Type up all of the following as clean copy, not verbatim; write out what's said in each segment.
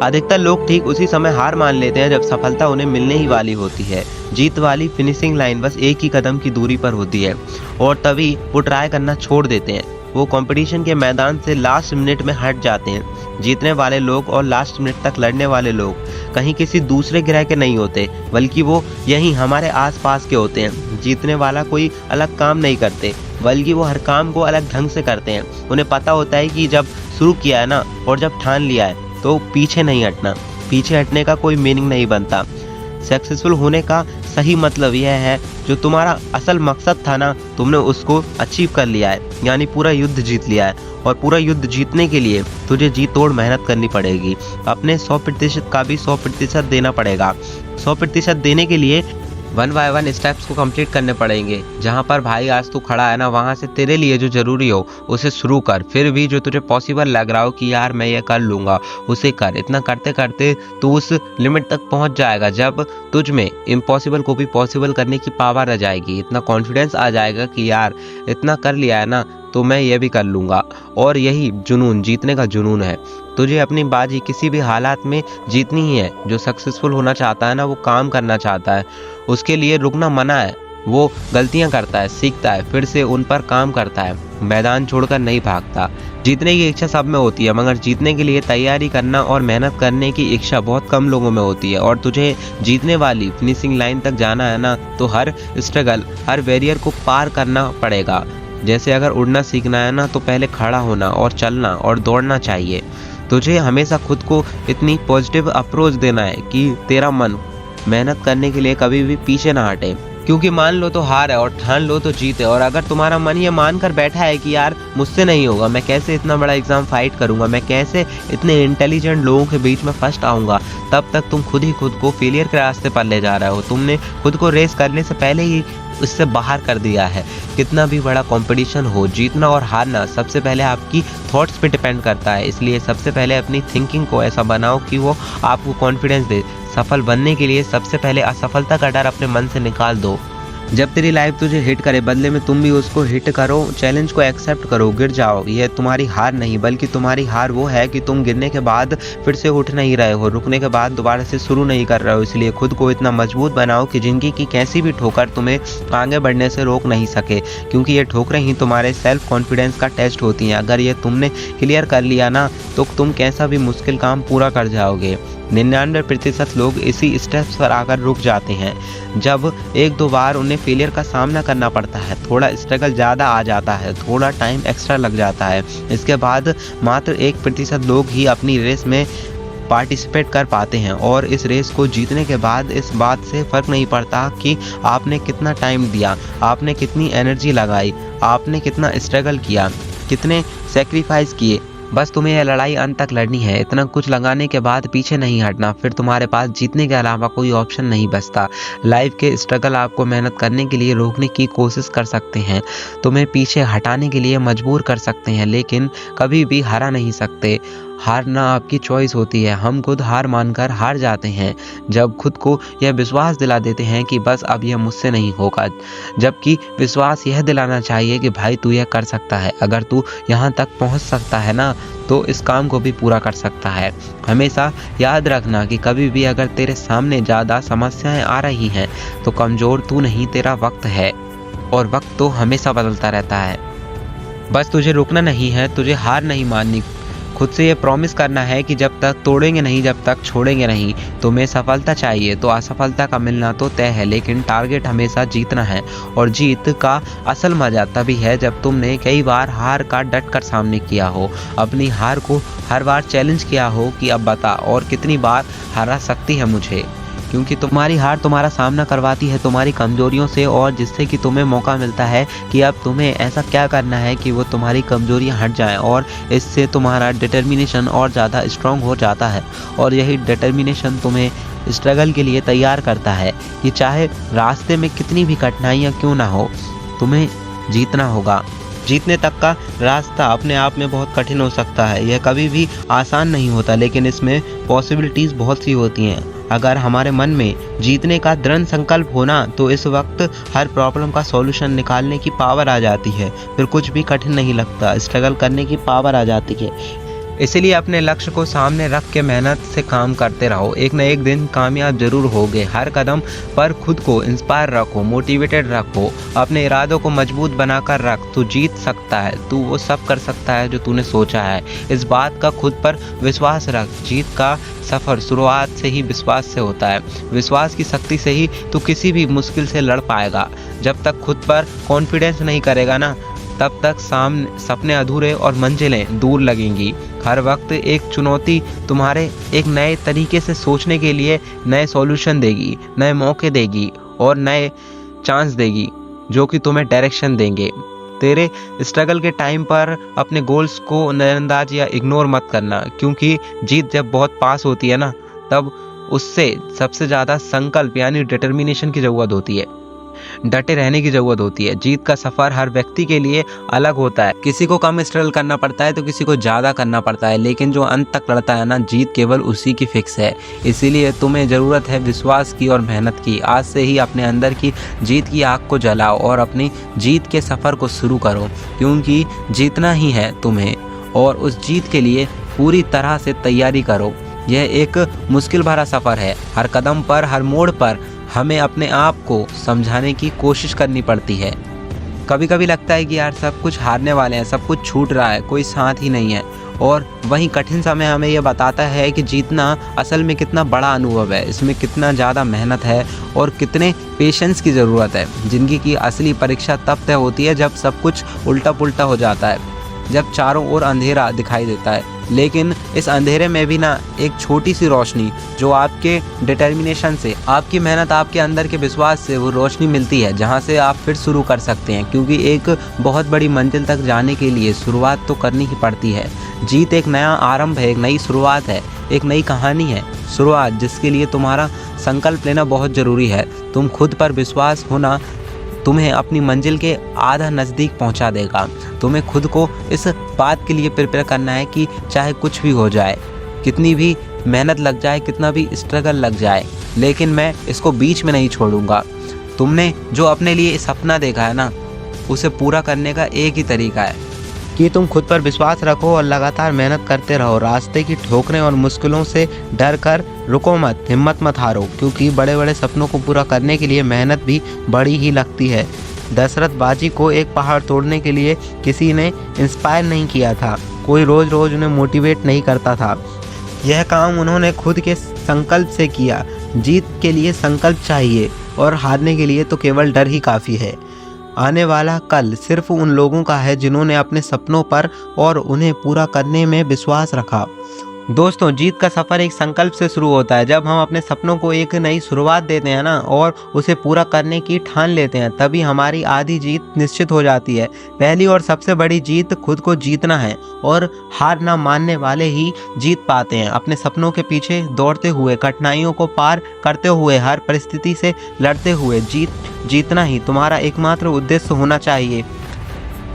अधिकतर लोग ठीक उसी समय हार मान लेते हैं जब सफलता उन्हें मिलने ही वाली होती है। जीत वाली फिनिशिंग लाइन बस एक ही कदम की दूरी पर होती है और तभी वो ट्राई करना छोड़ देते हैं। वो कंपटीशन के मैदान से लास्ट मिनट में हट जाते हैं। जीतने वाले लोग और लास्ट मिनट तक लड़ने वाले लोग कहीं किसी दूसरे ग्रह के नहीं होते, बल्कि वो यहीं हमारे आसपास के होते हैं। जीतने वाला कोई अलग काम नहीं करते, बल्कि वो हर काम को अलग ढंग से करते हैं। उन्हें पता होता है कि जब शुरू किया है ना और जब ठान लिया है तो पीछे नहीं हटना। पीछे हटने का कोई मीनिंग नहीं बनता। सक्सेसफुल होने का सही मतलब यह है जो तुम्हारा असल मकसद था ना, तुमने उसको अचीव कर लिया है, यानी पूरा युद्ध जीत लिया है। और पूरा युद्ध जीतने के लिए तुझे जी तोड़ मेहनत करनी पड़ेगी। अपने 100% का भी 100% देना पड़ेगा। 100% देने के लिए 1 बाय 1 स्टेप्स को कंप्लीट करने पड़ेंगे। जहाँ पर भाई आज तू खड़ा है ना, वहाँ से तेरे लिए जो जरूरी हो उसे शुरू कर। फिर भी जो तुझे पॉसिबल लग रहा हो कि यार मैं ये कर लूँगा, उसे कर। इतना करते करते तू उस लिमिट तक पहुँच जाएगा जब तुझ में इम्पॉसिबल को भी पॉसिबल करने की पावर आ जाएगी। इतना कॉन्फिडेंस आ जाएगा कि यार इतना कर लिया है ना तो मैं ये भी कर लूँगा। और यही जुनून, जीतने का जुनून है। तुझे अपनी बाजी किसी भी हालात में जीतनी ही है। जो सक्सेसफुल होना चाहता है ना, वो काम करना चाहता है, उसके लिए रुकना मना है। वो गलतियां करता है, सीखता है, फिर से उन पर काम करता है, मैदान छोड़कर नहीं भागता। जीतने की इच्छा सब में होती है, मगर जीतने के लिए तैयारी करना और मेहनत करने की इच्छा बहुत कम लोगों में होती है। और तुझे जीतने वाली फिनिशिंग लाइन तक जाना है ना, तो हर स्ट्रगल, हर बैरियर को पार करना पड़ेगा। जैसे अगर उड़ना सीखना है ना, तो पहले खड़ा होना और चलना और दौड़ना चाहिए। तुझे हमेशा खुद को इतनी पॉजिटिव अप्रोच देना है कि तेरा मन मेहनत करने के लिए कभी भी पीछे ना हटे। क्योंकि मान लो तो हार है और ठान लो तो जीत है। और अगर तुम्हारा मन ये मान कर बैठा है कि यार मुझसे नहीं होगा, मैं कैसे इतना बड़ा एग्जाम फाइट करूंगा, मैं कैसे इतने इंटेलिजेंट लोगों के बीच में फर्स्ट आऊंगा, तब तक तुम खुद ही खुद को फेलियर के रास्ते पर ले जा रहे हो। तुमने खुद को रेस करने से पहले ही इससे बाहर कर दिया है। कितना भी बड़ा कंपटीशन हो, जीतना और हारना सबसे पहले आपकी थॉट्स पे डिपेंड करता है। इसलिए सबसे पहले अपनी थिंकिंग को ऐसा बनाओ कि वो आपको कॉन्फिडेंस दे। सफल बनने के लिए सबसे पहले असफलता का डर अपने मन से निकाल दो। जब तेरी लाइफ तुझे हिट करे, बदले में तुम भी उसको हिट करो। चैलेंज को एक्सेप्ट करो, गिर जाओ, यह तुम्हारी हार नहीं, बल्कि तुम्हारी हार वो है कि तुम गिरने के बाद फिर से उठ नहीं रहे हो, रुकने के बाद दोबारा से शुरू नहीं कर रहे हो। इसलिए खुद को इतना मजबूत बनाओ कि जिंदगी की कैसी भी ठोकर तुम्हें आगे बढ़ने से रोक नहीं सके। क्योंकि ये ठोकरें ही तुम्हारे सेल्फ कॉन्फिडेंस का टेस्ट होती हैं। अगर ये तुमने क्लियर कर लिया ना, तो तुम कैसा भी मुश्किल काम पूरा कर जाओगे। 99% लोग इसी स्टेप्स पर आकर रुक जाते हैं। जब एक दो बार उन्हें फेलियर का सामना करना पड़ता है, थोड़ा स्ट्रगल ज़्यादा आ जाता है, थोड़ा टाइम एक्स्ट्रा लग जाता है, इसके बाद मात्र 1% लोग ही अपनी रेस में पार्टिसिपेट कर पाते हैं। और इस रेस को जीतने के बाद इस बात से फ़र्क नहीं पड़ता कि आपने कितना टाइम दिया, आपने कितनी एनर्जी लगाई, आपने कितना स्ट्रगल किया, कितने सेक्रीफाइस किए। बस तुम्हें यह लड़ाई अंत तक लड़नी है। इतना कुछ लगाने के बाद पीछे नहीं हटना, फिर तुम्हारे पास जीतने के अलावा कोई ऑप्शन नहीं बचता। लाइफ के स्ट्रगल आपको मेहनत करने के लिए रोकने की कोशिश कर सकते हैं, तुम्हें पीछे हटाने के लिए मजबूर कर सकते हैं, लेकिन कभी भी हरा नहीं सकते। हारना आपकी चॉइस होती है। हम खुद हार मानकर हार जाते हैं जब खुद को यह विश्वास दिला देते हैं कि बस अब यह मुझसे नहीं होगा, जबकि विश्वास यह दिलाना चाहिए कि भाई तू यह कर सकता है। अगर तू यहाँ तक पहुँच सकता है ना, तो इस काम को भी पूरा कर सकता है। हमेशा याद रखना कि कभी भी अगर तेरे सामने ज़्यादा समस्याएं आ रही हैं, तो कमज़ोर तू नहीं, तेरा वक्त है। और वक्त तो हमेशा बदलता रहता है। बस तुझे रुकना नहीं है, तुझे हार नहीं माननी। खुद से ये प्रॉमिस करना है कि जब तक तोड़ेंगे नहीं, जब तक छोड़ेंगे नहीं। तुम्हें सफलता चाहिए तो असफलता का मिलना तो तय है, लेकिन टारगेट हमेशा जीतना है। और जीत का असल मजा तभी है जब तुमने कई बार हार का डट कर सामने किया हो, अपनी हार को हर बार चैलेंज किया हो कि अब बता और कितनी बार हरा सकती है मुझे। क्योंकि तुम्हारी हार तुम्हारा सामना करवाती है तुम्हारी कमजोरियों से, और जिससे कि तुम्हें मौका मिलता है कि अब तुम्हें ऐसा क्या करना है कि वो तुम्हारी कमजोरियां हट जाएं। और इससे तुम्हारा डिटर्मिनेशन और ज़्यादा स्ट्रांग हो जाता है। और यही डिटर्मिनेशन तुम्हें स्ट्रगल के लिए तैयार करता है कि चाहे रास्ते में कितनी भी कठिनाइयाँ क्यों ना हो, तुम्हें जीतना होगा। जीतने तक का रास्ता अपने आप में बहुत कठिन हो सकता है, यह कभी भी आसान नहीं होता, लेकिन इसमें पॉसिबिलिटीज़ बहुत सी होती हैं। अगर हमारे मन में जीतने का दृढ़ संकल्प होना, तो इस वक्त हर प्रॉब्लम का सॉल्यूशन निकालने की पावर आ जाती है। फिर कुछ भी कठिन नहीं लगता, स्ट्रगल करने की पावर आ जाती है। इसलिए अपने लक्ष्य को सामने रख के मेहनत से काम करते रहो। एक न एक दिन कामयाब जरूर होगे। हर कदम पर खुद को इंस्पायर रखो, मोटिवेटेड रखो, अपने इरादों को मजबूत बनाकर रख। तू जीत सकता है, तू वो सब कर सकता है जो तूने सोचा है। इस बात का खुद पर विश्वास रख। जीत का सफ़र शुरुआत से ही विश्वास से होता है। विश्वास की शक्ति से ही तू किसी भी मुश्किल से लड़ पाएगा। जब तक खुद पर कॉन्फिडेंस नहीं करेगा ना, तब तक सामने सपने अधूरे और मंजिलें दूर लगेंगी। हर वक्त एक चुनौती तुम्हारे एक नए तरीके से सोचने के लिए नए सॉल्यूशन देगी, नए मौके देगी और नए चांस देगी जो कि तुम्हें डायरेक्शन देंगे। तेरे स्ट्रगल के टाइम पर अपने गोल्स को नज़रअंदाज या इग्नोर मत करना, क्योंकि जीत जब बहुत पास होती है ना, तब उससे सबसे ज़्यादा संकल्प यानी डिटर्मिनेशन की ज़रूरत होती है, डटे रहने की ज़रूरत होती है। जीत का सफ़र हर व्यक्ति के लिए अलग होता है। किसी को कम स्ट्रगल करना पड़ता है तो किसी को ज़्यादा करना पड़ता है, लेकिन जो अंत तक लड़ता है ना, जीत केवल उसी की फिक्स है। इसीलिए तुम्हें ज़रूरत है विश्वास की और मेहनत की। आज से ही अपने अंदर की जीत की आग को जलाओ और अपनी जीत के सफ़र को शुरू करो, क्योंकि जीतना ही है तुम्हें, और उस जीत के लिए पूरी तरह से तैयारी करो। यह एक मुश्किल भरा सफ़र है। हर कदम पर, हर मोड़ पर हमें अपने आप को समझाने की कोशिश करनी पड़ती है। कभी कभी लगता है कि यार सब कुछ हारने वाले हैं, सब कुछ छूट रहा है, कोई साथ ही नहीं है, और वहीं कठिन समय हमें यह बताता है कि जीतना असल में कितना बड़ा अनुभव है, इसमें कितना ज़्यादा मेहनत है और कितने पेशेंस की ज़रूरत है। ज़िंदगी की असली परीक्षा तब तय होती है जब सब कुछ उल्टा पुल्टा हो जाता है, जब चारों ओर अंधेरा दिखाई देता है, लेकिन इस अंधेरे में भी ना एक छोटी सी रोशनी जो आपके डिटर्मिनेशन से, आपकी मेहनत, आपके अंदर के विश्वास से वो रोशनी मिलती है, जहां से आप फिर शुरू कर सकते हैं। क्योंकि एक बहुत बड़ी मंजिल तक जाने के लिए शुरुआत तो करनी ही पड़ती है। जीत एक नया आरंभ है, एक नई शुरुआत है, एक नई कहानी है। शुरुआत जिसके लिए तुम्हारा संकल्प लेना बहुत ज़रूरी है। तुम खुद पर विश्वास होना तुम्हें अपनी मंजिल के आधा नज़दीक पहुंचा देगा। तुम्हें खुद को इस बात के लिए प्रिपेयर करना है कि चाहे कुछ भी हो जाए, कितनी भी मेहनत लग जाए, कितना भी स्ट्रगल लग जाए, लेकिन मैं इसको बीच में नहीं छोड़ूंगा। तुमने जो अपने लिए सपना देखा है ना, उसे पूरा करने का एक ही तरीका है कि तुम खुद पर विश्वास रखो और लगातार मेहनत करते रहो। रास्ते की ठोकरें और मुश्किलों से डर कर रुको मत, हिम्मत मत हारो, क्योंकि बड़े बड़े सपनों को पूरा करने के लिए मेहनत भी बड़ी ही लगती है। दशरथ बाजी को एक पहाड़ तोड़ने के लिए किसी ने इंस्पायर नहीं किया था, कोई रोज़ रोज़ उन्हें मोटिवेट नहीं करता था। यह काम उन्होंने खुद के संकल्प से किया। जीत के लिए संकल्प चाहिए और हारने के लिए तो केवल डर ही काफ़ी है। आने वाला कल सिर्फ उन लोगों का है जिन्होंने अपने सपनों पर और उन्हें पूरा करने में विश्वास रखा। दोस्तों, जीत का सफ़र एक संकल्प से शुरू होता है। जब हम अपने सपनों को एक नई शुरुआत देते हैं ना, और उसे पूरा करने की ठान लेते हैं, तभी हमारी आधी जीत निश्चित हो जाती है। पहली और सबसे बड़ी जीत खुद को जीतना है, और हार ना मानने वाले ही जीत पाते हैं। अपने सपनों के पीछे दौड़ते हुए, कठिनाइयों को पार करते हुए, हर परिस्थिति से लड़ते हुए जीतना ही तुम्हारा एकमात्र उद्देश्य होना चाहिए।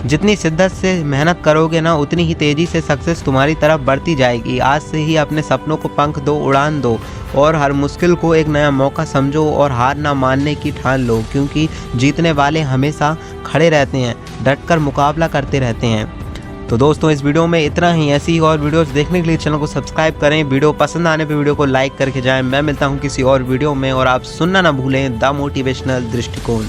जितनी शिद्दत से मेहनत करोगे ना, उतनी ही तेज़ी से सक्सेस तुम्हारी तरफ बढ़ती जाएगी। आज से ही अपने सपनों को पंख दो, उड़ान दो, और हर मुश्किल को एक नया मौका समझो और हार ना मानने की ठान लो, क्योंकि जीतने वाले हमेशा खड़े रहते हैं, डटकर मुकाबला करते रहते हैं। तो दोस्तों, इस वीडियो में इतना ही। ऐसी और वीडियोस देखने के लिए चैनल को सब्सक्राइब करें। वीडियो पसंद आने पर वीडियो को लाइक करके जाएं। मैं मिलता हूं किसी और वीडियो में, और आप सुनना ना भूलें द मोटिवेशनल दृष्टिकोण।